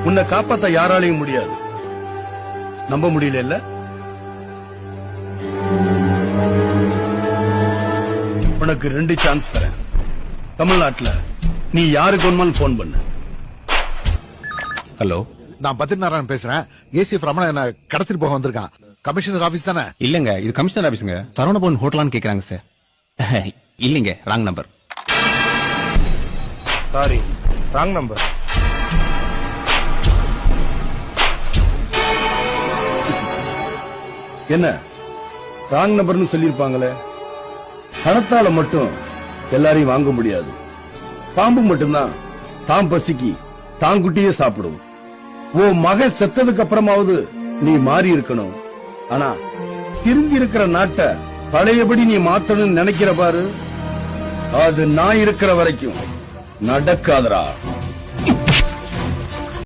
உன்னை காப்பாத்த யாராலையும் முடியாது. நம்ப முடியல. உனக்கு 2 சான்ஸ் தரேன். தமிழ்நாட்டுல நீ யாருக்கு ஒன்றும் போன் பண்ணு. ஹலோ, நான் பத்ரிநாராயணன் பேசுறேன். ஏசிஎஃப் ரமணன் என்ன கடத்திட்டு போக வந்திருக்கான். கமிஷனர் ஆபீஸ் தானே? இல்லங்க, இது கமிஷனர் ஆபீஸுங்க. சரவணபவன் ஹோட்டலான்னு கேக்குறாங்க சார். இல்லங்க, wrong number. Sorry, wrong number. என்ன ராங் நம்பர்னு சொல்லிருப்பாங்களே. பணத்தால மட்டும் எல்லாரையும் வாங்க முடியாது. பாம்பு மட்டும்தான் தான் பசிக்கு தான் குட்டியே சாப்பிடும். உன் மகன் செத்ததுக்கு அப்புறமாவது நீ மாறி இருக்கணும். ஆனா திரும்பி இருக்கிற நாட்டை பழையபடி நீ மாத்தணும்னு நினைக்கிற பாரு, அது நான் இருக்கிற வரைக்கும் நடக்காதரா.